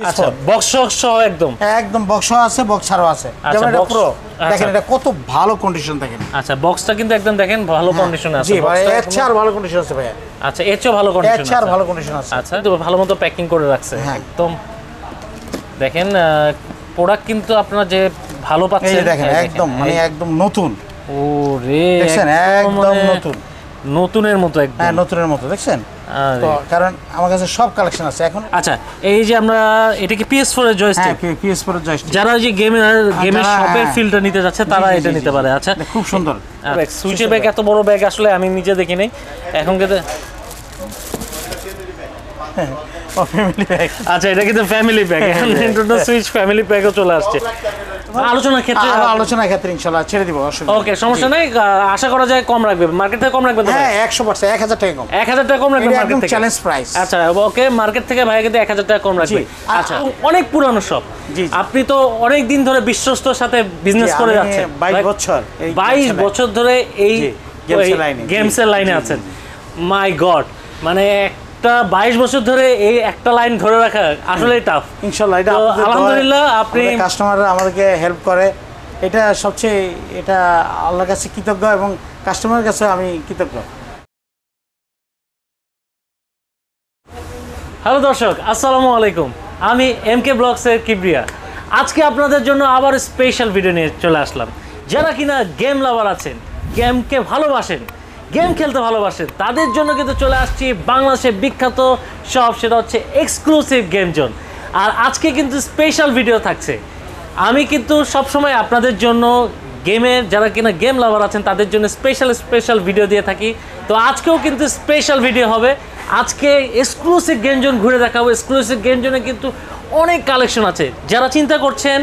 আচ্ছা বক্স সহ একদম একদম বক্স আছে, বক্স ছাড়াও আছে। যেমন এটা পুরো দেখেন, এটা কত ভালো কন্ডিশন দেখেন। আচ্ছা বক্সটা কিন্তু একদম দেখেন ভালো কন্ডিশনে আছে। জি ভাই, এর চেয়ে আর ভালো কন্ডিশন আছে ভাই। আচ্ছা এর চেয়ে ভালো কন্ডিশন আছে, এর চেয়ে আর ভালো কন্ডিশন আছে। আচ্ছা তো ভালো মতো প্যাকিং করে রাখছে একদম। দেখেন প্রোডাক্ট কিন্তু আপনারা যে ভালো পাচ্ছেন, এই দেখেন একদম মানে একদম নতুন। ওরে দেখছেন একদম নতুন, নতুনের মতো একদম। হ্যাঁ নতুনের মতো দেখছেন তো, কারণ আমার কাছে সব কালেকশন আছে এখন। আচ্ছা এই যে আমরা এটা কি PS4 এর জয়স্টিক? হ্যাঁ PS4 এর জয়স্টিক। যারা যে গেমের শপের ফিলটা নিতে যাচ্ছে তারা এটা নিতে পারে। আচ্ছা খুব সুন্দর সুইচের ব্যাগ, এত বড় ব্যাগ আসলে আমি নিজে দেখি নাই এখন কিন্তু। আচ্ছা এটা কিন্তু family pack, Nintendo Switch family প্যাকও চলে আসছে। আলোচনার ক্ষেত্রে ইনশাআল্লাহ ছেড়ে দিব, ওকে সমস্যা নাই। আশা করা যায় কম রাখবে, মার্কেট থেকে কম রাখবে তো? হ্যাঁ 100%, 1000 টাকা কম। 1000 টাকা কম রাখবে মার্কেট থেকে, চ্যালেঞ্জ প্রাইস। আচ্ছা ওকে, মার্কেট থেকে ভাই কিন্তু 1000 টাকা কম রাখবে। আচ্ছা অনেক পুরানো শপ, আপনি তো অনেক দিন ধরে বিশ্বস্তর সাথে বিজনেস করে যাচ্ছেন, 22 বছর ধরে এই গেমসের লাইনে আছেন। মাই গড, মানে একটা 22 বছর ধরে এই একটা লাইন ধরে রাখা আসলেই টাফ। ইনশাআল্লাহ এটা আলহামদুলিল্লাহ আপনি কাস্টমাররা আমাদেরকে হেল্প করে, এটা সবচেয়ে এটা আল্লাহর কাছে কৃতজ্ঞ এবং কাস্টমারের কাছে আমি কৃতজ্ঞ। হ্যালো দর্শক, আসসালামু আলাইকুম। আমি MK ব্লগসের কিবরিয়া। আজকে আপনাদের জন্য আবার স্পেশাল ভিডিও নিয়ে চলে আসলাম। যারা কিনা গেম লাভার আছেন, গেমকে ভালোবাসেন, গেম খেলতে ভালোবাসেন, তাদের জন্য কিন্তু চলে আসছি বাংলাদেশের বিখ্যাত শপ, সেটা হচ্ছে এক্সক্লুসিভ গেম জোন। আর আজকে কিন্তু স্পেশাল ভিডিও থাকছে। আমি কিন্তু সবসময় আপনাদের জন্য গেমের যারা কিনা গেম লাভার আছেন তাদের জন্য স্পেশাল ভিডিও দিয়ে থাকি। তো আজকেও কিন্তু স্পেশাল ভিডিও হবে। আজকে এক্সক্লুসিভ গেম জোন ঘুরে দেখাবো। এক্সক্লুসিভ গেম জোনে কিন্তু অনেক কালেকশন আছে। যারা চিন্তা করছেন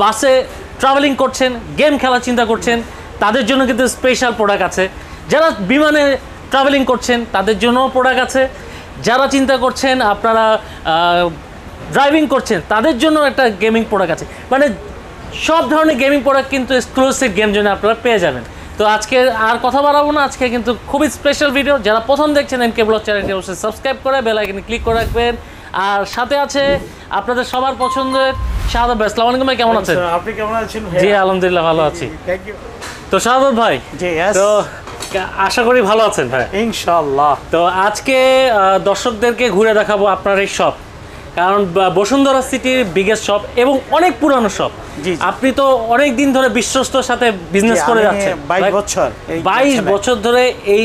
বাসে ট্রাভেলিং করছেন, গেম খেলার চিন্তা করছেন, তাদের জন্য কিন্তু স্পেশাল প্রোডাক্ট আছে। যারা বিমানে ট্রাভেলিং করছেন তাদের জন্যও প্রোডাক্ট আছে। যারা চিন্তা করছেন আপনারা ড্রাইভিং করছেন তাদের জন্য একটা গেমিং প্রোডাক্ট আছে। মানে সব ধরনের গেমিং প্রোডাক্ট কিন্তু এক্সক্লুসিভ গেম জোনে আপনারা পেয়ে যাবেন। তো আজকে আর কথা বাড়াবো না, আজকে কিন্তু খুবই স্পেশাল ভিডিও। যারা প্রথম দেখছেন MK ব্লগ চ্যানেলটি অবশ্যই সাবস্ক্রাইব করে বেল আইকনে ক্লিক করে রাখবেন। আর সাথে আছে আপনাদের সবার পছন্দের শাহাদাত ভাই। আসসালামু আলাইকুম ভাই, কেমন আছেন? আপনি কেমন আছেন? জি আলহামদুলিল্লাহ ভালো আছি। Thank you. তো শাহাদাত ভাই, তো আশা করি ভালো আছেন ভাই? ইনশাআল্লাহ। তো আজকে দর্শকদেরকে ঘুরে দেখাবো আপনার এই শপ, কারণ বসুন্ধরা সিটির বিগেস্ট শপ এবং অনেক পুরানো শপ। আপনি তো অনেক দিন ধরে বিশ্বস্তর সাথে বিজনেস করে যাচ্ছেন, 22 বছর ধরে এই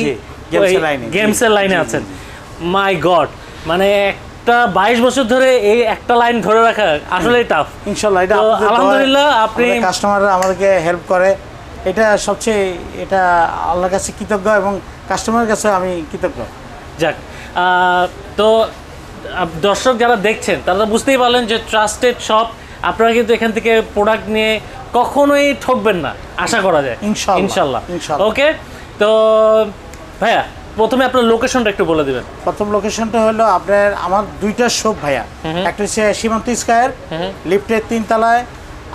গেমসের লাইনে আছেন। মাই গড, মানে একটা 22 বছর ধরে এই একটা লাইন ধরে রাখা আসলেই টাফ। ইনশাআল্লাহ এটা আলহামদুলিল্লাহ আপনি কাস্টমাররা আমাদেরকে হেল্প করে, এটা সবচেয়ে এটা আল্লাহর কাছে কৃতজ্ঞ এবং কাস্টমারের কাছে আমি কৃতজ্ঞ। যাক, তো দর্শক যারা দেখছেন তারা বুঝতেই পারলেন যে ট্রাস্টেড শপ। আপনারা কিন্তু এখান থেকে প্রোডাক্ট নিয়ে কখনোই ঠকবেন না, আশা করা যায় ইনশাল্লাহ। ওকে, তো ভাইয়া প্রথমে আপনার লোকেশনটা একটু বলে দিবেন। প্রথম লোকেশনটা হলো আপনার আমার দুইটা শপ ভাইয়া, একটা হচ্ছে সীমান্ত স্কয়ার লিফটের 3 তলায়,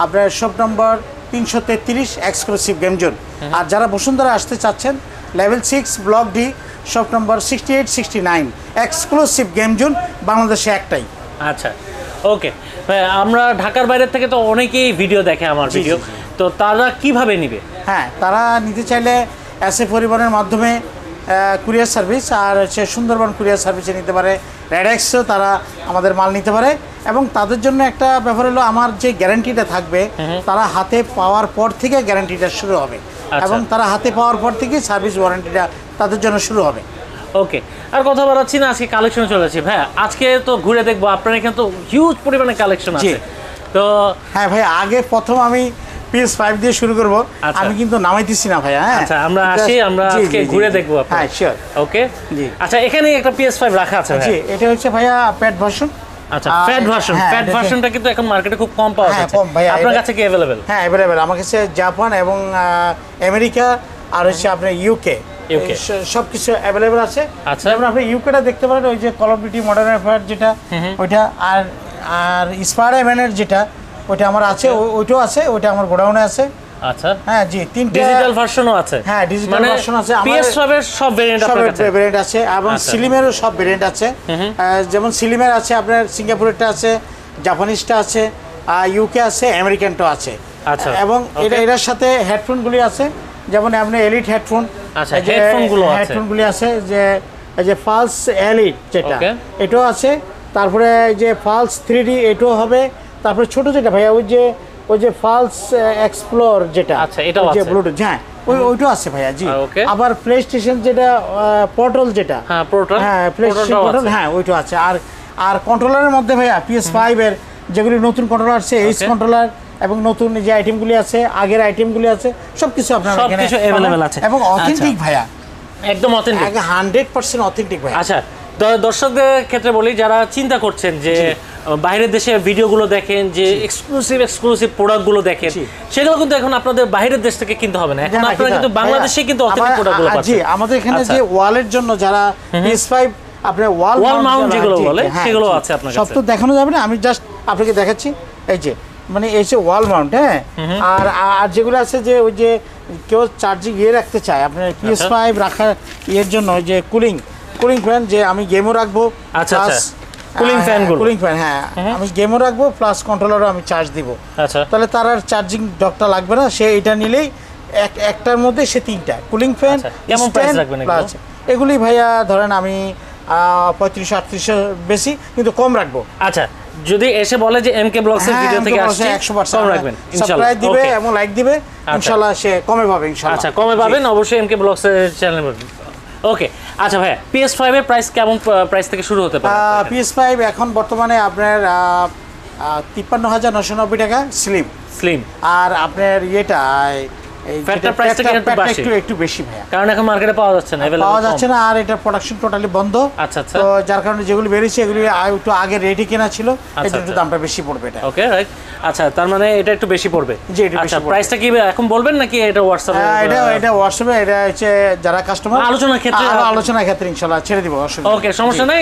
আপনার shop number 333 exclusive game zone. আর যারা বসুন্ধরা আসতে চাচ্ছেন, level 6 block D shop number 6869 exclusive game zone, বাংলাদেশে একটাই। আচ্ছা ওকে, আমরা ঢাকার বাইরে থেকে তো অনেকেই ভিডিও দেখে আমার ভিডিও, তো তারা কিভাবে নিবে? হ্যাঁ, তারা নিতে চাইলে এসএ পরিবহনের মাধ্যমে কুরিয়ার সার্ভিস, আর হচ্ছে সুন্দরবন কুরিয়ার সার্ভিসে নিতে পারে, রেডেক্সও তারা আমাদের মাল নিতে পারে। এবং তাদের জন্য একটা ব্যাপার হলো আমার যে গ্যারান্টিটা থাকবে, তারা হাতে পাওয়ার পর থেকে গ্যারান্টিটা শুরু হবে এবং তারা হাতে পাওয়ার পর থেকে সার্ভিস ওয়ারেন্টিটা তাদের জন্য শুরু হবে। ওকে, আর কথা বাড়াচ্ছি না, আজকে কালেকশন চলে আসি ভাই। আজকে তো ঘুরে দেখবো, আপনার এখানে তো হিউজ পরিমাণে কালেকশন আছে। তো হ্যাঁ ভাই, আগে প্রথম আমি PS5 দিয়ে শুরু করব। আমি কিন্তু নামাইতেছি না ভাই। হ্যাঁ আচ্ছা, আমরা আসি, আমরা আজকে ঘুরে দেখবো। হ্যাঁ শিওর। ওকে জি, আচ্ছা এখানে একটা PS5 রাখা আছে ভাই। জি, এটা হচ্ছে ভাইয়া প্যাড ভার্সন। আচ্ছা প্যাড ভার্সন, প্যাড ভার্সনটা কিন্তু এখন মার্কেটে খুব কম পাওয়া যাচ্ছে। আপনার কাছে কি अवेलेबल? হ্যাঁ अवेलेबल, আমার কাছে জাপান এবং আমেরিকা আর হচ্ছে আপনার ইউকে সব কিছু अवेलेबल আছে। আচ্ছা, যেমন আপনি ইউকেটা দেখতে পারেন, ওই যে call of duty modern warfare যেটা ওইটা, আর স্পাইডারম্যানের যেটা ওইটা আমার আছে, ওইটাও আছে, ওইটা আমার গোডাউনে আছে। আচ্ছা হ্যাঁ জি, তিনটা ডিজিটাল ভার্সনও আছে। হ্যাঁ ডিজিটাল ভার্সন আছে, আমার PS5 এর সব ভেরিয়েন্ট আপনার কাছে আছে এবং সিলিমেরও সব ভেরিয়েন্ট আছে। যেমন সিলিমের আছে আপনার সিঙ্গাপুরেরটা আছে, জাপানিজটা আছে, ইউকে আছে, আমেরিকানটা আছে। আচ্ছা, এবং okay. এটার সাথে হেডফোনগুলি আছে, যেমন আপনি এলিট হেডফোন। আচ্ছা, হেডফোনগুলি আছে যে ফালস এলিট যেটা, Okay. এটাও আছে। তারপরে যে ফালস 3D এটাও হবে। তারপরে ছোট যেটা ভাইয়া ওই যে ফালস এক্সপ্লোর যেটা, আচ্ছা, এটাও যে আছে। ব্লুটুথ, হ্যাঁ ওইটাও আছে ভাইয়া জি। Okay. আবার প্লে স্টেশন যেটা পোর্টাল যেটা, হ্যাঁ পোর্টাল, হ্যাঁ প্লে স্টেশন পোর্টাল, হ্যাঁ ওইটাও আছে। আর কন্ট্রোলারের মধ্যে ভাইয়া PS5 এর যেগুলি নতুন কন্ট্রোলার আছে, এইচ কন্ট্রোলার এবং নতুন যে আইটেমগুলি আছে, আগের আইটেমগুলি আছে, সবকিছু আপনার এখানে সবকিছু अवेलेबल আছে এবং অথেন্টিক ভাইয়া, একদম অথেন্টিক, 100% অথেন্টিক ভাইয়া। আচ্ছা, দর্শকদের ক্ষেত্রে বলি যারা চিন্তা করছেন যে বাইরের দেশে ভিডিওগুলো দেখেন, যে এক্সক্লুসিভ প্রোডাক্টগুলো দেখেন, সেগুলো কিন্তু এখন আপনাদের বাইরের দেশ থেকে কিনতে হবে না, এখন আপনারা কিন্তু বাংলাদেশে কিন্তু অথেন্টিক প্রোডাক্টগুলো পাচ্ছেন। জি, আমাদের এখানে যে ওয়ালের জন্য যারা PS5 আপনার ওয়াল মাউন্ট যেগুলো বলে সেগুলো আছে আপনার কাছে। সব তো দেখানো যাবে না, আমি জাস্ট আপনাকে দেখাচ্ছি। এই যে মানে এই যে ওয়াল মাউন্ট, হ্যাঁ। আর যেগুলো আছে যে ওই যে কেউ চার্জিং রাখতে চায় আপনার PS5 রাখার জন্য, যে কুলিং ফ্যান, যে আমি গেমও রাখবো, আচ্ছা কুলিং ফ্যান, হ্যাঁ আমি গেমও রাখবো প্লাস কন্ট্রোলারও আমি চার্জ দিব। আচ্ছা, তাহলে তার আর চার্জিং ডকটা লাগবে না, সে এটা নিলেই একটার মধ্যে সে 3টা কুলিং ফ্যান। কেমন প্রাইস রাখবেন এগুলি ভাইয়া ধরেন আমি 3500-3800 বেশি, কিন্তু কম রাখবো। আচ্ছা, যদি এসে বলে যে এমকে ব্লগস এর ভিডিও থেকে আসছে 100% কম রাখবেন ইনশাআল্লাহ, সাবস্ক্রাইব দিবে এবং লাইক দিবে, ইনশাআল্লাহ সে কমে পাবে ইনশাআল্লাহ। আচ্ছা, কমে পাবেন অবশ্যই এমকে ব্লগস এর চ্যানেলে। ওকে, আচ্ছা ভাইয়া, PS5 এর প্রাইস কেমন প্রাইস থেকে শুরু হতে পারে? PS5 এখন বর্তমানে আপনার 53,990 টাকা স্লিম। আর আপনার ইয়েটা ফ্যাটের প্রাইসটা একটু বেশি ভাইয়া, কারণ এখন মার্কেটে পাওয়া যাচ্ছে না, আর এটা প্রোডাকশন টোটালি বন্ধ। আচ্ছা, তো যার কারণে যেগুলো বেরিয়েছে এগুলি একটু আগে রেডি কেনা ছিল, এই জন্য দামটা বেশি পড়বে এটা। ওকে, রাইট। আচ্ছা, তার মানে এটা একটু বেশি পড়বে। জি, এটা বেশি। আচ্ছা, প্রাইসটা কি এখন বলবেন নাকি এটা হোয়াটসঅ্যাপে? এটা হোয়াটসঅ্যাপে, এটা হচ্ছে যারা কাস্টমার আলোচনার ক্ষেত্রে ইনশাআল্লাহ ছেড়ে দিব, অসুবিধা ওকে, সমস্যা নাই।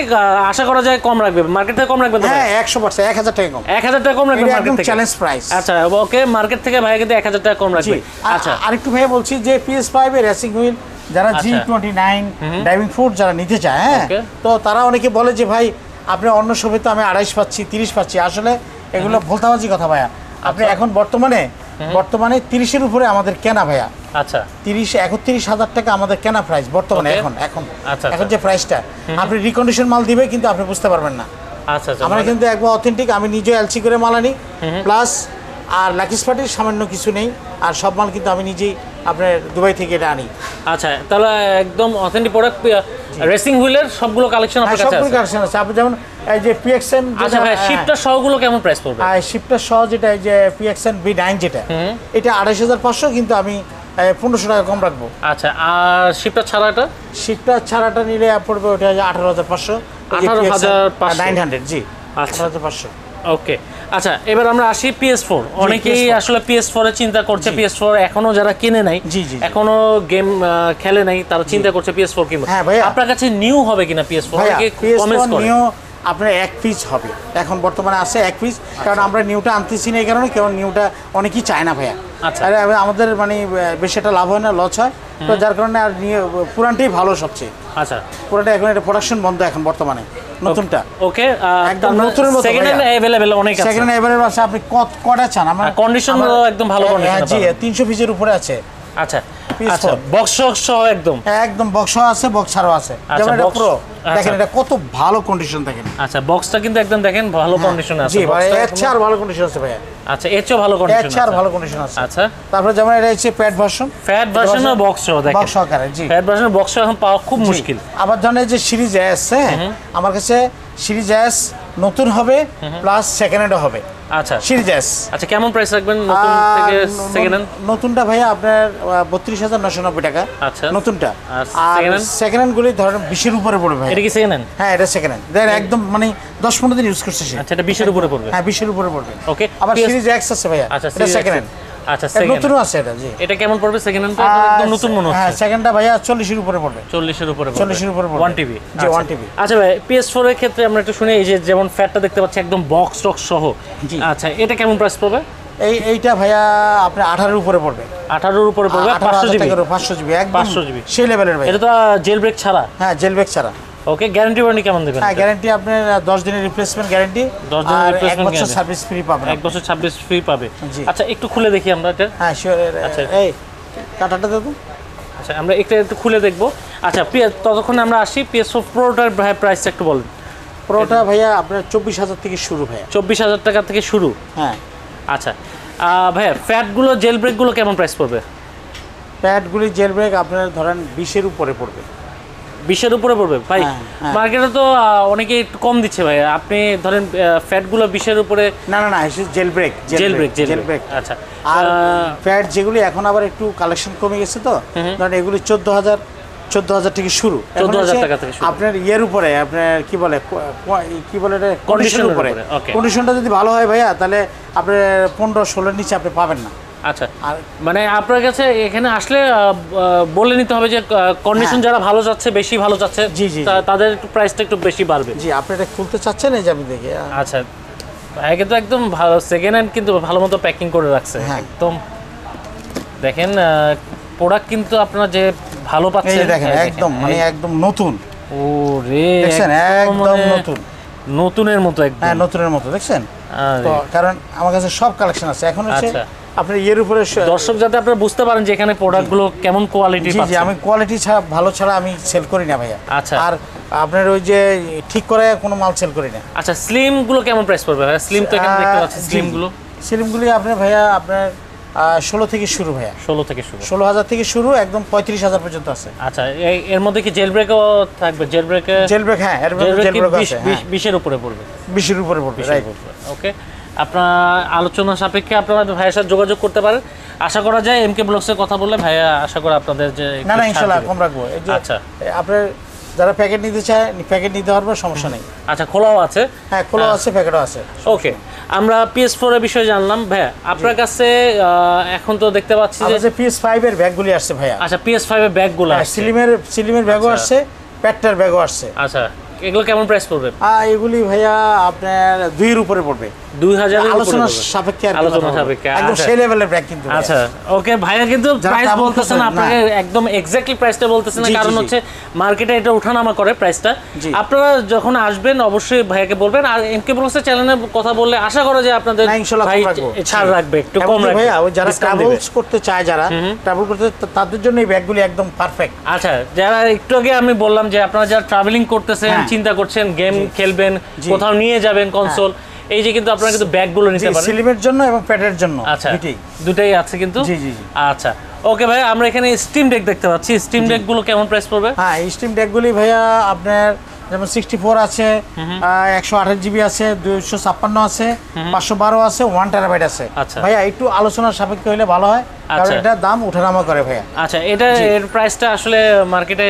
আশা করা যায় কম রাখবে, মার্কেট থেকে কম রাখবে তো? হ্যাঁ 100%, 1000 টাকা কম, 1000 টাকা কম রাখবে মার্কেট থেকে, চ্যালেঞ্জ প্রাইস। আচ্ছা, ওকে, মার্কেট থেকে ভাই কিন্তু 1000 টাকা কম রাখবে। আচ্ছা, আরেকটু ভাই বলছি যে PS5 এর রেসিং হুইল যারা G29 ড্রাইভিং ফুট যারা নিতে চায়, হ্যাঁ, তো তারা অনেকে বলে যে ভাই আপনি অন্য সবে তো আমি 28 পাচ্ছি, 30 পাচ্ছি। আসলে এগুলো ভুলতাবাজি কথা ভাইয়া। আপনি এখন বর্তমানে 30-এর উপরে আমাদের কেনা ভাইয়া। আচ্ছা, 31,000 টাকা আমাদের কেনা প্রাইস বর্তমানে। এখন যে প্রাইসটা আপনি রিকন্ডিশন মাল দিবে, কিন্তু আপনি বুঝতে পারবেন না। আচ্ছা, আমরা কিন্তু একবার অথেন্টিক, আমি নিজে এলসি করে মাল আনি, প্লাস আর লাকিস পার্টির সামান্য কিছু নেই, আর সব মাল কিন্তু আমি নিজেই আপনার দুবাই থেকে এটা আনি। আচ্ছা, তাহলে একদম অথেন্টিক প্রোডাক্ট, রেসিং হুইলের সবগুলো কালেকশন আপনার কাছে আছে? সবগুলো কালেকশন আছে। আপনি যেমন এই যে PXN, আচ্ছা ভাই, শিপটার সহগুলো কেমন প্রাইস পড়বে? শিপটার সহ যেটা এই যে PXN V9 যেটা, এটা 28,500, কিন্তু আমি 1500 টাকা কম রাখবো। আচ্ছা, আর শিপটা ছাড়াটা নিলে পড়বে ওটা 18,500, 900। জি, 18,500। ওকে, আচ্ছা, এবার আমরা আসি PS4। অনেকেই আসলে PS4 এর চিন্তা করছে, PS4 এখনো যারা কিনে নাই, এখনো গেম খেলে নাই, তারা চিন্তা করছে PS4 কিনবে। হ্যাঁ ভাই, আপনার কাছে নিউ হবে কিনা PS4? PS4 নিউ আপনার এক পিস হবে, এখন বর্তমানে আছে এক পিস, কারণ আমরা নিউটা আনতেছি না এই কারণে, কারণ নিউটা অনেকেই চায় না ভাইয়া। আচ্ছা, আমাদের মানে বেশি একটা লাভ হয় না, লস হয়, তো যার কারণে আর পুরানটাই ভালো সবচেয়ে। আচ্ছা, পুরাটা এখন এটা প্রোডাকশন বন্ধ এখন বর্তমানে, নতুনটা। ওকে, একদম নতুনের মতো। সেকেন্ড হ্যান্ড अवेलेबल অনেক আছে। সেকেন্ড হ্যান্ড अवेलेबल আছে, আপনি কটা চান? আমার কন্ডিশন একদম ভালো কন্ডিশন। জি, 300 পিসের উপরে আছে। আচ্ছা, আচ্ছা, বক্স সহ একদম বক্স আছে, বক্স ছাড়াও আছে। যেমন এটা প্রো, দেখেন এটা কত ভালো কন্ডিশন, দেখেন। আচ্ছা, বক্সটা কিন্তু একদম দেখেন ভালো কন্ডিশনে আছে। জি ভাই, এর ভালো কন্ডিশন আছে ভাই। আচ্ছা, এর চেয়ে ভালো কন্ডিশন আছে, ভালো কন্ডিশন আছে। আচ্ছা, তারপরে যেমন এটা হচ্ছে প্যাড ভার্সন আর বক্স সহ, দেখেন বক্স সহকারে। জি, প্যাড ভার্সন বক্স সহ এখন পাওয়া খুব মুশকিল। আবার জানেন যে সিরিজ এস, আমার কাছে সিরিজ এস নতুন হবে, প্লাস সেকেন্ড হ্যান্ডও হবে। আচ্ছা, সিরিজ এস। আচ্ছা, কেমন প্রাইস রাখবেন নতুন থেকে সেকেন্ড হ্যান্ড? নতুনটা ভাইয়া আপনার 32,990 টাকা। আচ্ছা, নতুনটা। আর সেকেন্ড হ্যান্ড গুলি ধরেন 20-এর উপরে পড়বে ভাই। এটা কি সেকেন্ড হ্যান্ড? হ্যাঁ, এটা সেকেন্ড হ্যান্ড, দেখেন একদম মানে 10-15 দিন ইউজ করছে সে। আচ্ছা, এটা 20-এর উপরে পড়বে? হ্যাঁ, 20-এর উপরে পড়বে। ওকে, আবার সিরিজ এক্স আছে ভাইয়া। আচ্ছা, এটা সেকেন্ড হ্যান্ড। আচ্ছা, নতুনও আছে এটা। জি, এটা কেমন পড়বে সেকেন্ড হ্যান্ডটা? একদম নতুন মনে হচ্ছে। হ্যাঁ, সেকেন্ডটা ভাইয়া 40-এর উপরে পড়বে। 40-এর উপরে পড়বে। 40-এর উপরে পড়বে। 1 টিবি। জি, 1 টিবি। আচ্ছা ভাই, PS4 এর ক্ষেত্রে আমরা একটু শুনি, এই যে যেমন ফ্যাটটা দেখতে পাচ্ছি একদম বক্স টক সহ। আচ্ছা, এটা কেমন প্রাইস পড়বে? এইটা ভাইয়া আপনার 18-এর উপরে পড়বে। 18-এর উপরে পড়বে, 500 জিবি। 500 জিবি, একদম 500 জিবি সেই লেভেলের ভাই। এটা তো জেল ব্রেক ছাড়া? হ্যাঁ, জেল ব্রেক ছাড়া। ওকে, গ্যারান্টি ওয়ারেন্টি কেমন দেবেন? হ্যাঁ, গ্যারান্টি আপনার 10 দিনের রিপ্লেসমেন্ট গ্যারান্টি, 10 দিনের আর 1 replacement বছর guarantee। সার্ভিস ফ্রি পাবেন। 1 বছর সার্ভিস ফ্রি পাবে। জি। আচ্ছা, একটু খুলে দেখি আমরা এটা। হ্যাঁ শিওর। আচ্ছা। এই কাটাটা দেবো। আচ্ছা, আমরা একটু খুলে দেখবো। আচ্ছা, ততক্ষণ আমরা আসি PS4 প্রোটার প্রাইসটা একটু বলেন। পুরোটা ভাইয়া আপনার 24,000 থেকে শুরু ভাইয়া। 24,000 টাকা থেকে শুরু। হ্যাঁ। আচ্ছা ভাইয়া, ফ্যাটগুলো জেল ব্রেকগুলো কেমন প্রাইস পড়বে? প্যাডগুলি জেল ব্রেক আপনার ধরেন 20-এর উপরে পড়বে। 20-এর উপরে পড়বে ভাই? হ্যাঁ। মার্কেটে তো অনেকে একটু কম দিচ্ছে ভাই, আপনি ধরেন ফ্যাটগুলো 20-এর উপরে। না, জেল ব্রেক। Jail break. আচ্ছা। আর প্যাড যেগুলি এখন আবার একটু কালেকশন কমে গেছে, তো ধরেন এগুলি 14,000 থেকে শুরু। 14,000 টাকা থেকে শুরু। আপনার ইয়ের উপরে, আপনার কি বলে এটা, কন্ডিশনের উপরে। কন্ডিশনটা যদি ভালো হয় ভাইয়া, তাহলে আপনার 15-16-এর নিচে আপনি পাবেন না। আচ্ছা, মানে আপনার কাছে এখানে আসলে বলে নিতে হবে যে কন্ডিশন যারা ভালো যাচ্ছে, বেশি ভালো যাচ্ছে, জি, তাদের একটু প্রাইসটা একটু বেশি বাড়বে। জি, আপনি এটা খুলতে চাচ্ছেন, এই যে আমি দেখি। আচ্ছা ভাই, কিন্তু একদম ভালো সেকেন্ড হ্যান্ড, কিন্তু ভালো মতো প্যাকিং করে রাখছে। একদম দেখেন, প্রোডাক্ট কিন্তু আপনারা যে ভালো পাচ্ছেন, এই দেখেন একদম মানে একদম নতুন। ওরে, দেখছেন একদম নতুন, নতুনের মতো একদম। হ্যাঁ, নতুনের মতো দেখছেন তো, কারণ আমার কাছে সব কালেকশন আছে এখন। হচ্ছে আপনার ইয়ের উপরে দর্শক যাতে আপনারা বুঝতে পারেন যে এখানে প্রোডাক্টগুলো কেমন কোয়ালিটি পাচ্ছেন। জি, আমি কোয়ালিটি ছাড়া, ভালো ছাড়া আমি সেল করি না ভাইয়া। আচ্ছা। আর আপনার ওই যে ঠিক করে কোনো মাল সেল করি না। আচ্ছা, স্লিম গুলো কেমন প্রাইস পড়বে ভাইয়া? স্লিম তো এখানে দেখতে পাচ্ছি, স্লিমগুলি আপনার ভাইয়া আপনার 16 থেকে শুরু ভাইয়া। 16 থেকে শুরু। 16,000 থেকে শুরু, একদম 35,000 পর্যন্ত আছে। আচ্ছা, এর মধ্যে কি জেল ব্রেকও থাকবে? জেল ব্রেক, হ্যাঁ, এর মধ্যে জেল ব্রেক আছে। 20-এর উপরে পড়বে। 20-এর উপরে পড়বে, রাইট। ওকে, আপনার আলোচনা সাপেক্ষে আপনারা ভাইয়ের সাথে যোগাযোগ করতে পারেন। আশা করা যায় MK ব্লগসের কথা বললে ভাইয়া আশা করি আপনাদের যে না, ইনশাআল্লাহ কম রাখবো। এই যে আচ্ছা, আপনার যারা প্যাকেট নিতে চায়, প্যাকেট নিতে পারবে, সমস্যা নেই। আচ্ছা, খোলাও আছে? হ্যাঁ, খোলাও আছে, প্যাকেটও আছে। ওকে, আমরা PS4 এর বিষয়ে জানলাম ভাইয়া। আপনার কাছে এখন তো দেখতে পাচ্ছি যে PS5 এর ব্যাগগুলি আসছে ভাইয়া। আচ্ছা, PS5 এর ব্যাগগুলো আসছে। সিলিমের ব্যাগও আসছে, প্যাডটার ব্যাগও আসছে। আচ্ছা, এগুলো কেমন প্রাইস পড়বে? এগুলি ভাইয়া আপনার 2-এর উপরে পড়বে। 2000 এর আলোচনা সাপেক্ষে, একদম সেই লেভেলের ব্যাগ কিন্তু। আচ্ছা, ওকে ভাইয়া, কিন্তু প্রাইস বলতেছেন আপনাকে একদম এক্স্যাক্টলি প্রাইসটা বলতেছেন না, কারণ হচ্ছে মার্কেটে এটা ওঠানামা করে প্রাইসটা। আপনারা যখন আসবেন অবশ্যই ভাইয়াকে বলবেন। আর MK ব্লগসের চ্যানেলের কথা বললে আশা করা যায় আপনাদের ভাই ছাড় রাখবে, একটু কম রাখবে ভাইয়া। ওই যারা ট্রাভেলস করতে চায়, যারা ট্রাভেল করতে, তাদের জন্য এই ব্যাগগুলি একদম পারফেক্ট। আচ্ছা, যারা একটু আগে আমি বললাম যে আপনারা যারা ট্রাভেলিং করতেছেন, চিন্তা করছেন, গেম খেলবেন, কোথাও নিয়ে যাবেন কনসোল, এই যে কিন্তু আপনারা কিন্তু ব্যাগগুলো নিতে পারেন স্লিমের জন্য এবং প্যাডের জন্য। আচ্ছা, দুটাই আছে কিন্তু। জি। আচ্ছা, ওকে ভাই, আমরা এখানে স্টিম ডেক দেখতে পাচ্ছি। স্টিম ডেক গুলো কেমন প্রাইস পড়বে? হ্যাঁ, স্টিম ডেকগুলি ভাইয়া আপনার যেমন 64 আছে, 128 জিবি আছে, 256 আছে, 512 আছে, 1 টেরাবাইট আছে। আচ্ছা ভাইয়া, একটু আলোচনার সাপেক্ষে হলে ভালো হয়, কারণ এটা দাম ওঠানামা করে ভাইয়া। আচ্ছা, এর প্রাইসটা আসলে মার্কেটে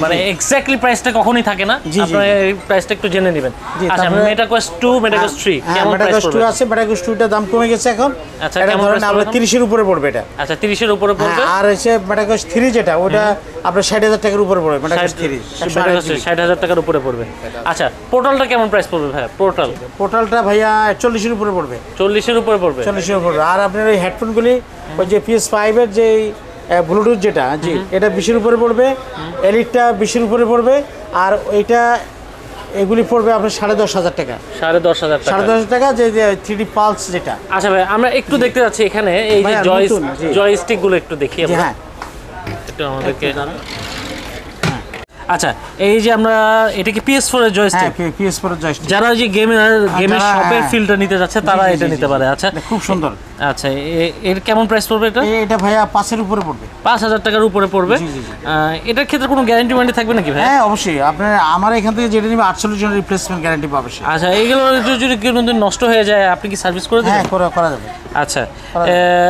মানে এক্স্যাক্টলি প্রাইসটা কখনোই থাকে না, আপনারা এই প্রাইসটা একটু জেনে নেবেন। আচ্ছা, মেটাকোয়েস্ট 2, মেটাকোয়েস্ট 3 কেমন প্রাইস পড়বে? 2 আছে, মেটাকোয়েস্ট 2 টার দাম কমে গেছে এখন। আচ্ছা, এটা ধরেন আপনার 30-এর উপরে পড়বে এটা। আচ্ছা, 30-এর উপরে পড়বে। আর হচ্ছে মেটাকোয়েস্ট 3 যেটা, ওটা আপনার 60,000 টাকার উপরে পড়বে। মেটাকোয়েস্ট 3 60,000 টাকার উপরে পড়বে। আচ্ছা, পোর্টালটা কেমন প্রাইস পড়বে ভাই? পোর্টালটা ভাইয়া 40-এর উপরে পড়বে। 40-এর উপরে পড়বে। 40-এর উপরে। আর আপনার ওই হেডফোনগুলি, ওই যে PS5 এর যে ব্লুটুথ যেটা, জি, এটা 20-এর উপরে পড়বে। এলিটটা 20-এর উপরে পড়বে। আর ওইটা এগুলি পড়বে আপনার 10,500 টাকা। 10,500 টাকা, যে 3D পালস যেটা। আচ্ছা ভাই, আমরা একটু দেখতে যাচ্ছি এখানে এই যে জয়স্টিক গুলো একটু দেখি আমরা। হ্যাঁ, একটু আমাদেরকে। আচ্ছা, এই যে আমরা এটা কি PS4 এর জয়স্টিক? হ্যাঁ, PS4 এর জয়স্টিক। যারা যে গেমের শপের ফিল্ডটা নিতে যাচ্ছে তারা এটা নিতে পারে। আচ্ছা, খুব সুন্দর। আচ্ছা, এর কেমন প্রাইস পড়বে এটা? এটা ভাইয়া 5-এর উপরে পড়বে। 5,000 টাকার উপরে পড়বে। এটার ক্ষেত্রে কোনো গ্যারান্টি ওয়ারেন্টি থাকবে নাকি ভাই? হ্যাঁ, অবশ্যই। আপনার আমার এখান থেকে যেটা নিবে 48 জনের রিপ্লেসমেন্ট গ্যারান্টি পাবে। আচ্ছা, এইগুলো যদি কোনোদিন নষ্ট হয়ে যায় আপনি কি সার্ভিস করে দেবেন? হ্যাঁ, করা যাবে। আচ্ছা,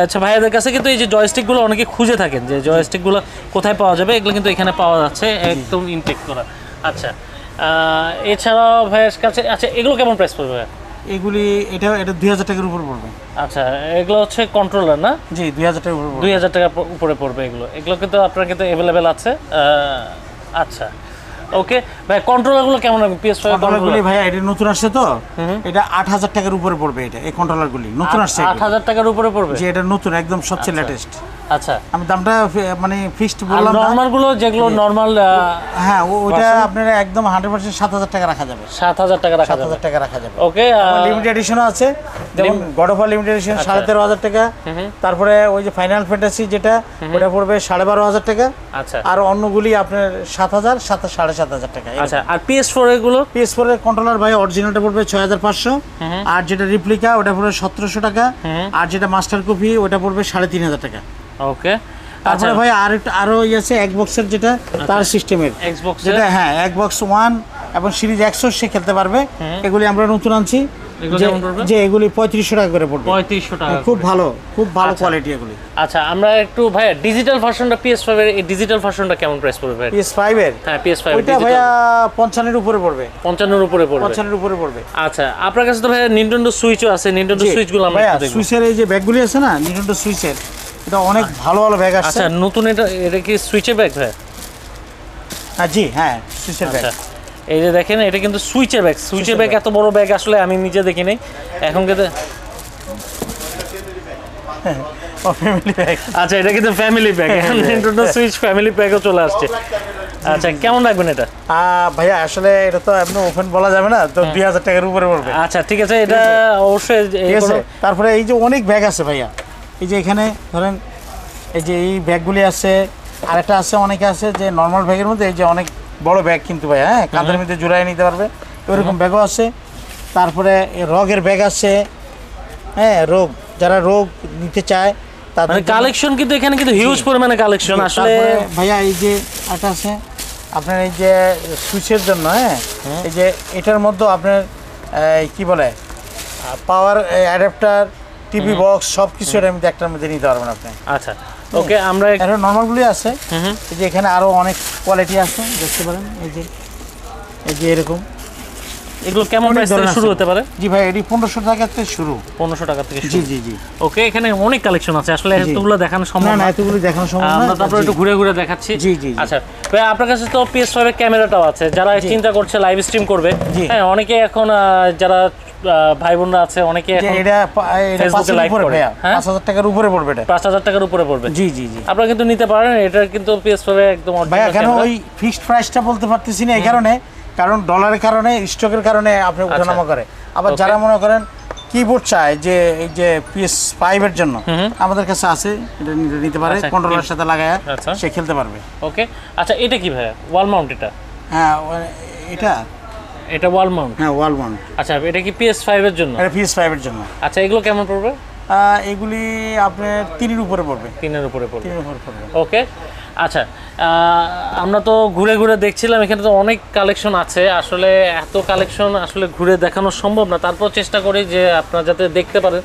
আচ্ছা ভাইয়াদের কাছে কিন্তু এই যে জয়স্টিকগুলো অনেকে খুঁজে থাকেন যে জয়স্টিকগুলো কোথায় পাওয়া যাবে, এগুলো কিন্তু এখানে পাওয়া যাচ্ছে, একদম ইনটেক করা। আচ্ছা, এছাড়াও ভাইয়ের কাছে, আচ্ছা এগুলো কেমন প্রাইস পড়বে? এগুলি এটা 2,000 টাকার উপর পড়বে। আচ্ছা, এগুলো হচ্ছে কন্ট্রোলার না? জি, 2,000 টাকার উপর। 2,000 টাকার উপরে পড়বে এগুলো কিন্তু আপনার কিন্তু অ্যাভেলেবেল আছে। আচ্ছা, ওকে ভাই, কন্ট্রোলারগুলো কেমন হবে? PS5 কন্ট্রোলারগুলি ভাই এটা নতুন আসছে তো, এটা 8,000 টাকার উপরে পড়বে। এটা এই কন্ট্রোলারগুলি নতুন আসছে। 8,000 টাকার উপরে পড়বে? জি, এটা নতুন, একদম সবচেয়ে লেটেস্ট। আচ্ছা, আমি দামটা মানে ফিক্সড বললাম না। নরমাল গুলো যেগুলো নরমাল, হ্যাঁ ওইটা আপনার একদম 100% 7,000 টাকা রাখা যাবে। 7,000 টাকা রাখা যাবে। 7,000 টাকা রাখা যাবে। ওকে, লিমিটেড এডিশনও আছে, যেমন God of War limited edition 13,500 টাকা। তারপরে ওই যে ফাইনাল ফ্যান্টাসি যেটা, ওটা পড়বে 12,500 টাকা। আচ্ছা, আর অন্যগুলি আপনার 7,000, 7,500 টাকা। আচ্ছা, আর PS4 এগুলো? PS4 এর কন্ট্রোলার ভাই অরিজিনালটা পড়বে 6,500, আর যেটা রিপ্লিকা ওটা পড়বে 1,700 টাকা, আর যেটা মাস্টার কপি ওটা পড়বে 3,500 টাকা। ওকে, তারপরে ভাই আরো আছে এক বক্সের যেটা তার সিস্টেমের Xbox যেটা, হ্যাঁ এক বক্স 1 এবং সিরিজ 100 সে খেলতে পারবে। এগুলি আমরা নতুন আনছি, যে এগুলি 3500 টাকা করে পড়বে। 3500 টাকা, খুব ভালো কোয়ালিটি এগুলি। আচ্ছা, আমরা একটু ভাই ডিজিটাল ভার্সনটা PS5 এর, এই ডিজিটাল ভার্সনটা কেমন প্রাইস পড়বে ভাই? PS5 এর, হ্যাঁ PS5 ওইটা ভাইয়া 55 এর উপরে পড়বে। 55 এর উপরে পড়বে। 55 এর উপরে পড়বে। আচ্ছা, আপনার কাছে তো ভাই নিনটেন্ডো সুইচও আছে, নিনটেন্ডো সুইচগুলো আমরা একটু দেখব। সুইচের এই যে ব্যাগগুলি আছে না, নিনটেন্ডো সুইচের, এটা অনেক ভালো ব্যাগ আসছে। আচ্ছা, নতুন এটা কি সুইচের ব্যাগ ভাই? হ্যাঁ জি, হ্যাঁ সুইচের ব্যাগ। এই যে দেখেন, এটা কিন্তু সুইচের ব্যাগ। সুইচের ব্যাগ এত বড় ব্যাগ আসলে আমি নিজে দেখি নাই এখন কিন্তু। Family bag. আচ্ছা, এটা কিন্তু family bag, Nintendo Switch family ব্যাগও চলে আসছে। আচ্ছা, কেমন রাখবেন এটা? ভাইয়া আসলে এটা তো আপনি ওপেন বলা যাবে না, তো 2,000 টাকার উপরে পড়বে। আচ্ছা, ঠিক আছে, এটা অবশ্যই। তারপরে এই যে অনেক ব্যাগ আছে ভাইয়া, এই যে এখানে ধরেন এই যে এই ব্যাগগুলি আছে, আরেকটা আছে, অনেকে আছে যে নর্মাল ব্যাগের মধ্যে এই যে অনেক বড় ব্যাগ কিন্তু ভাইয়া, হ্যাঁ কাঁধের মধ্যে জুড়াই নিতে পারবে, ওইরকম ব্যাগও আছে। তারপরে রগের ব্যাগ আছে, হ্যাঁ যারা রোগ নিতে চায় তাদের কালেকশন কিন্তু এখানে কিন্তু হিউজ পরিমাণে কালেকশন আসলে ভাইয়া। এই যে একটা আছে আপনার এই যে সুইচের জন্য, হ্যাঁ এই যে এটার মধ্যে আপনার কি বলে পাওয়ার অ্যাডাপ্টার, টিভি বক্স সব কিছু এর মধ্যে একটার মধ্যে নিতে পারবেন আপনি। আচ্ছা, ওকে, আমরা এটা নরমালগুলি আছে। এই যে এখানে আরো অনেক কোয়ালিটি আছে, দেখতে পারেন। এই যে এরকম, এগুলো কেমন প্রাইস থেকে শুরু হতে পারে? জি ভাই, এটি 1500 টাকা থেকে শুরু। 1500 টাকা থেকে জি শুরু। জি জি। ওকে, এখানে অনেক কালেকশন আছে, আসলে এতগুলো দেখানো সম্ভব না, এতগুলো দেখানো সম্ভব না। আমরা তারপর একটু ঘুরে ঘুরে দেখাচ্ছি। জি জি। আচ্ছা ভাই, আপনার কাছে তো PS5 এর ক্যামেরাটাও আছে, যারা চিন্তা করছে লাইভ স্ট্রিম করবে। হ্যাঁ, অনেকে এখন যারা ভাই বোনরা আছে, অনেকে এখন এটা ফেসবুকে লাইভ করে। 5,000 টাকার উপরে পড়বে এটা। 5,000 টাকার উপরে পড়বে। জি জি জি। আপনারা কিন্তু নিতে পারেন, এটা কিন্তু PS5 এর একদম ভাইয়া কেন ওই ফিক্সড প্রাইসটা বলতে পারতেছি না, এই কারণে, কারণ ডলারের কারণে, স্টকের কারণে আপনি ওঠানামা করে। আবার যারা মনে করেন কিবোর্ড চায় যে এই যে PS5 এর জন্য, আমাদের কাছে আছে, এটা নিতে পারে, কন্ট্রোলারের সাথে লাগায় সে খেলতে পারবে। ওকে, আচ্ছা, এটা কি ভাইয়া? ওয়াল মাউন্ট এটা? হ্যাঁ এটা ওয়াল মাউন্ট। হ্যাঁ ওয়াল মাউন্ট। আচ্ছা, এটা কি PS5 এর জন্য? এটা PS5 এর জন্য। আচ্ছা, এগুলো কেমন পড়বে? এগুলি আপনার 3 এর উপরে পড়বে। 3 এর উপরে পড়বে। 3 এর উপরে পড়বে। ওকে, আচ্ছা, আমরা তো ঘুরে ঘুরে দেখছিলাম, এখানে তো অনেক কালেকশন আছে। আসলে এত কালেকশন আসলে ঘুরে দেখানো সম্ভব না, তারপর চেষ্টা করি যে আপনারা যাতে দেখতে পারেন,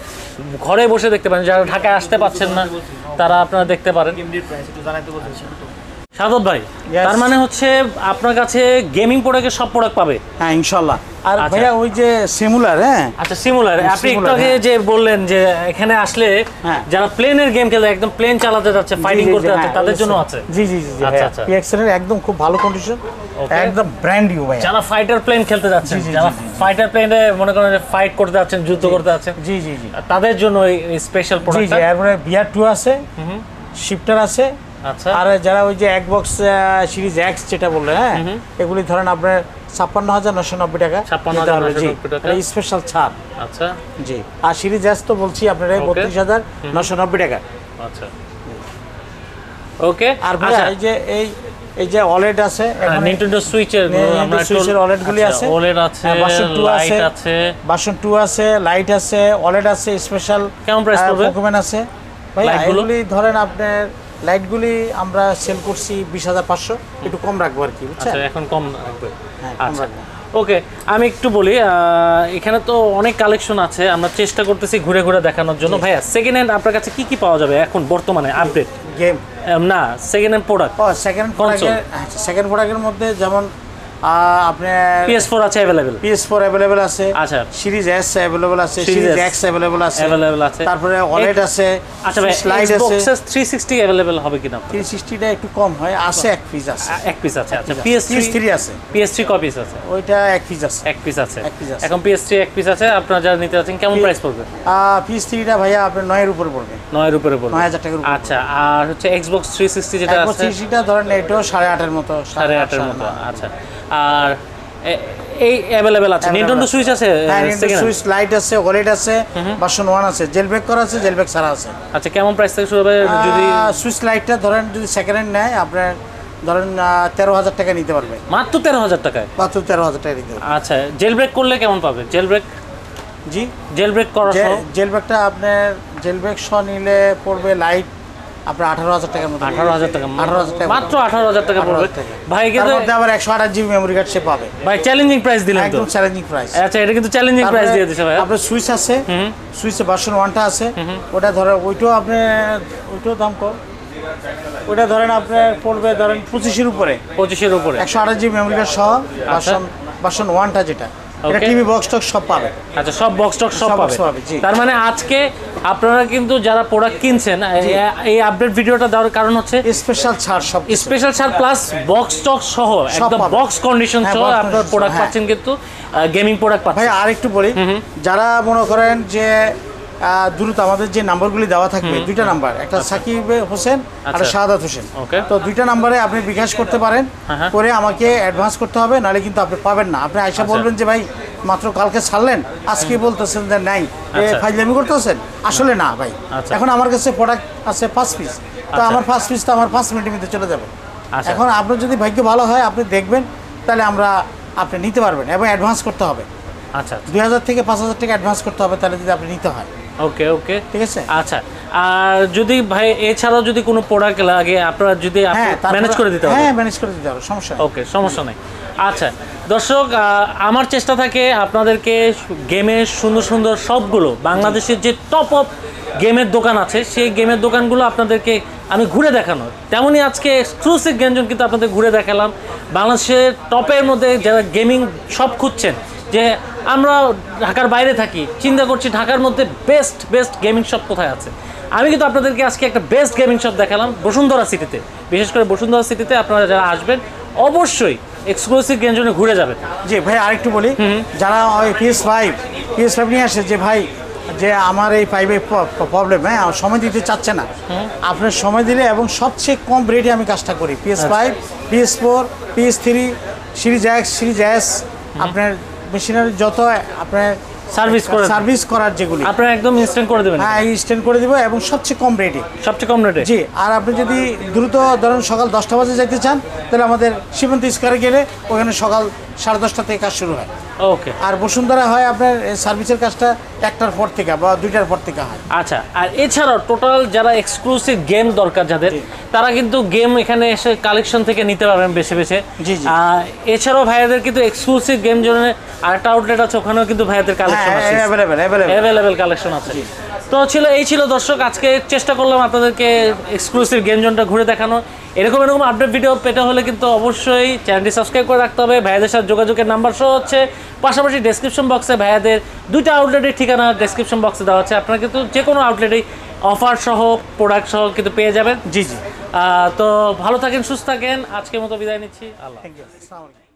ঘরে বসে দেখতে পারেন। যারা ঢাকায় আসতে পারছেন না তারা আপনারা দেখতে পারেন। সাদত ভাই, তার মানে হচ্ছে আপনার কাছে গেমিং প্রোডাক্টের সব প্রোডাক্ট পাবে? হ্যাঁ ইনশাআল্লাহ। আর ভাইয়া ওই যে সিমুলার, হ্যাঁ আচ্ছা, সিমুলার আপনি একটু আগে যে বললেন যে এখানে আসলে যারা প্লেনের গেম খেলে, একদম প্লেন চালাতে যাচ্ছে, ফাইটিং করতে যাচ্ছে, তাদের জন্য আছে? জি জি জি। আচ্ছা আচ্ছা, PXN এর একদম খুব ভালো কন্ডিশন, একদম ব্র্যান্ড নিউ ভাই। যারা ফাইটার প্লেন খেলতে যাচ্ছেন, যারা ফাইটার প্লেনে মনে করেন ফাইট করতে যাচ্ছেন, যুদ্ধ করতে যাচ্ছেন, জি জি জি, তাদের জন্য এই স্পেশাল প্রোডাক্ট। জি জি। এরপরে VR2 আছে, শিফটার আছে। আচ্ছা, আর যারা ওই যে এক বক্স সিরিজ X যেটা বললেন, হ্যাঁ এগুলি ধরেন আপনার 56,990 টাকা। 56,990 টাকা স্পেশাল ছাড়। আচ্ছা জি। আর সিরিজ S তো বলছি আপনার 32,990 টাকা। আচ্ছা, ওকে। আর ভাই এই যে OLED আছে, নিনটেন্ডো সুইচের OLED গুলি আছে, OLED আছে, লাইট আছে, ভার্সন 2 আছে, লাইট আছে, OLED আছে, স্পেশাল কেমন প্রাইস পড়বে? পোকেমন আছে ভাই। এগুলি ধরেন আপনার লাইটগুলি আমরা সেল করছি 20,500, একটু কম রাখবো আর কি, বুঝছেন? আচ্ছা, এখন কম রাখবে। আচ্ছা, ওকে, আমি একটু বলি, এখানে তো অনেক কালেকশন আছে, আমরা চেষ্টা করতেছি ঘুরে ঘুরে দেখানোর জন্য। ভাইয়া, সেকেন্ড হ্যান্ড আপনার কাছে কি কি পাওয়া যাবে এখন বর্তমানে আপডেট? গেম না, সেকেন্ড হ্যান্ড প্রোডাক্ট। সেকেন্ড প্রোডাক্টের মধ্যে যেমন আপনার PS4 আছে अवेलेबल, PS4 अवेलेबल আছে, আচ্ছা সিরিজ এস अवेलेबल আছে, Series series S x available আছে, अवेलेबल আছে, তারপরে OLED আছে, আচ্ছা ভাই স্লাইড আছে। Xbox 360 अवेलेबल হবে কিনা? 360 টা একটু কম হয়, আছে এক পিস আছে, এক পিস আছে। আচ্ছা PS3 আছে, PS3 কয় পিস আছে? ওইটা এক পিস আছে, এক পিস আছে। এক piece আছে। এখন PS3 এক পিস আছে, আপনারা যারা নিতে চাচ্ছেন কেমন প্রাইস পড়বে? PS3 টা ভাইয়া আপনার 9 এর উপরে পড়বে, 9 এর উপরে পড়বে। 9000 টাকার উপরে। আচ্ছা আর হচ্ছে Xbox 360 যেটা Xbox আছে 360 টা ধরেন এটাও 8.5 এর মতো, 8.5 এর মতো। আচ্ছা আর এই अवेलेबल আছে, Nintendo Switch আছে, হ্যাঁ Nintendo Switch Lite আছে, OLED আছে, ভার্সন 1 আছে, জেলব্রেক করা আছে, জেলব্রেক ছাড়া আছে। আচ্ছা কেমন প্রাইস থেকে শুরু হবে? যদি সুইচ লাইটটা ধরেন যদি সেকেন্ড হ্যান্ড নেয় আপনার ধরেন 13,000 টাকা নিতে পারবে, মাত্র 13,000 টাকায়? মাত্র 13,000 টাকা নিতে পারবে। আচ্ছা জেলব্রেক করলে কেমন পাবে? জেলব্রেক জি, জেলব্রেক করা সহ জেলব্রেকটা আপনার জেলব্রেক সহ নিলে পড়বে লাইট আপনার 18,000 টাকার মতো। 18,000 টাকা? 18,000 টাকা, মাত্র 18,000 টাকা পড়বে 18,000 টাকা। ভাই। তার কিন্তু মধ্যে আবার 128 জিবি মেমরি কার্ড সে পাবে। ভাই চ্যালেঞ্জিং প্রাইস দিলেন তো, একদম চ্যালেঞ্জিং প্রাইস। আচ্ছা এটা কিন্তু চ্যালেঞ্জিং প্রাইস দিয়ে দিয়েছে ভাই। আপনার সুইচ আছে, সুইচে ভার্সন 1টা আছে, ওটা ধরেন ওইটাও আপনার ওইটাও দাম কম, ওটা ধরেন আপনার পড়বে ধরেন 25 এর উপরে, 25 এর উপরে। 128 জিবি মেমরি কার্ড সহ ভার্সন 1টা যেটা, এটা Okay. টিভি বক্স টক সব পাবে। আচ্ছা সব বক্স টক সব সব box পাবে। পাবে, জি। তার মানে আজকে আপনারা কিন্তু যারা প্রোডাক্ট কিনছেন এই আপডেট ভিডিওটা দেওয়ার কারণ হচ্ছে স্পেশাল ছাড়, সব স্পেশাল ছাড় প্লাস বক্স টক সহ একদম পাবে। বক্স কন্ডিশন হ্যাঁ, সহ box আপনারা condition, প্রোডাক্ট হ্যাঁ। পাচ্ছেন, কিন্তু গেমিং প্রোডাক্ট ভাই পাচ্ছেন। আরেকটু বলি, যারা মনে করেন যে দ্রুত আমাদের যে নাম্বারগুলি দেওয়া থাকবে, দুইটা নাম্বার, একটা সাকিব হোসেন আর আচ্ছা। শাহাদাত হোসেন, ওকে। তো দুইটা নাম্বারে আপনি বিকাশ করতে পারেন, হ্যাঁ। করে আমাকে অ্যাডভান্স করতে হবে, নাহলে কিন্তু আপনি পাবেন না। আপনি আইসা বলবেন যে ভাই মাত্র কালকে ছাড়লেন, আজকে বলতেছেন যে নাই, আচ্ছা। ফাইজলামি করতেছেন, আসলে না ভাই। আচ্ছা। এখন আমার কাছে প্রোডাক্ট আছে 5 পিস, তো আচ্ছা। আমার 5 পিস তো আমার 5 মিনিটের মধ্যে চলে যাবে। আচ্ছা। এখন আপনার যদি ভাগ্য ভালো হয় আপনি দেখবেন, তাহলে আপনি নিতে পারবেন, এবং অ্যাডভান্স করতে হবে, আচ্ছা 2000 থেকে 5,000 টাকা অ্যাডভান্স করতে হবে, তাহলে যদি আপনি নিতে হয়। ওকে ওকে ঠিক আছে। আচ্ছা আর যদি ভাই এছাড়াও যদি কোনো প্রোডাক্ট লাগে আপনারা যদি ম্যানেজ করে দিতে হবে? হ্যাঁ ম্যানেজ করে দিতে হবে, সমস্যা নেই। ওকে সমস্যা নেই। আচ্ছা দর্শক আমার চেষ্টা থাকে আপনাদেরকে গেমের সুন্দর সুন্দর সবগুলো বাংলাদেশের যে টপ অফ গেমের দোকান আছে সেই গেমের দোকানগুলো আপনাদেরকে আমি ঘুরে দেখানো, তেমনই আজকে এক্সক্লুসিভ গেঞ্জন কিন্তু আপনাদের ঘুরে দেখালাম। বাংলাদেশের টপের মধ্যে যারা গেমিং শপ খুঁজছেন, যে আমরা ঢাকার বাইরে থাকি, চিন্তা করছি ঢাকার মধ্যে বেস্ট গেমিং শপ কোথায় আছে, আমি কিন্তু আপনাদেরকে আজকে একটা বেস্ট গেমিং শপ দেখালাম বসুন্ধরা সিটিতে। বিশেষ করে বসুন্ধরা সিটিতে আপনারা যারা আসবেন অবশ্যই এক্সক্লুসিভ গেঞ্জনে ঘুরে যাবেন। জি ভাই আরেকটু বলি, যারা ওই PS5 নিয়ে আসে, যে ভাই যে আমার এই 5 প্রবলেম, হ্যাঁ সময় দিতে চাচ্ছে না, আপনার সময় দিলে এবং সবচেয়ে কম রেটে আমি কাজটা করি। PS5, PS4, PS3, series x, series S, আপনার মেশিনারি যত আপনার সার্ভিস করার যেগুলি আপনারা একদম ইনস্ট্যান্ট করে দেবেন? হ্যাঁ ইনস্ট্যান্ট করে দিব, এবং সবচেয়ে কম রেটে। সবচেয়ে কম রেটে? জি। আর আপনি যদি দ্রুত ধরেন সকাল 10টা বাজে যেতে চান, তাহলে আমাদের সীমান্ত স্কোয়ারে গেলে ওখানে সকাল 10:30 থেকে কাজ শুরু হয়। ওকে। আর বসুন্ধরা হয় আপনার সার্ভিসের কাজটা 1টার পর থেকে বা 2টার পর থেকে হয়। আচ্ছা আর এছাড়াও টোটাল যারা এক্সক্লুসিভ গেম দরকার যাদের, তারা কিন্তু গেম এখানে এসে কালেকশন থেকে নিতে পারবেন বেছে বেছে। জি জি। এছাড়াও ভাইয়াদের কিন্তু এক্সক্লুসিভ গেম জোনে আরেকটা আউটলেট আছে, ওখানেও কিন্তু ভাইয়াদের কালেকশন আছে, অ্যাভেলেবেল কালেকশন আছে। তো এই ছিল দর্শক, আজকে চেষ্টা করলাম আপনাদেরকে এক্সক্লুসিভ গেম জোনটা ঘুরে দেখানো। এরকম আপডেট ভিডিও পেতে হলে কিন্তু অবশ্যই চ্যানেলটি সাবস্ক্রাইব করে রাখতে হবে। ভাইয়াদের সাথে যোগাযোগের নাম্বার শো হচ্ছে, পাশাপাশি ডেসক্রিপশন বক্সে ভাইয়াদের 2টা আউটলেটের ঠিকানা ডেসক্রিপশন বক্সে দেওয়া হচ্ছে, আপনারা কিন্তু যে কোনো আউটলেটেই অফার সহ প্রোডাক্ট সহ কিন্তু পেয়ে যাবেন। জি জি। তো ভালো থাকেন, সুস্থ থাকেন, আজকের মতো বিদায় নিচ্ছি। আল্লাহ। Thank you. আসসালামু আলাইকুম।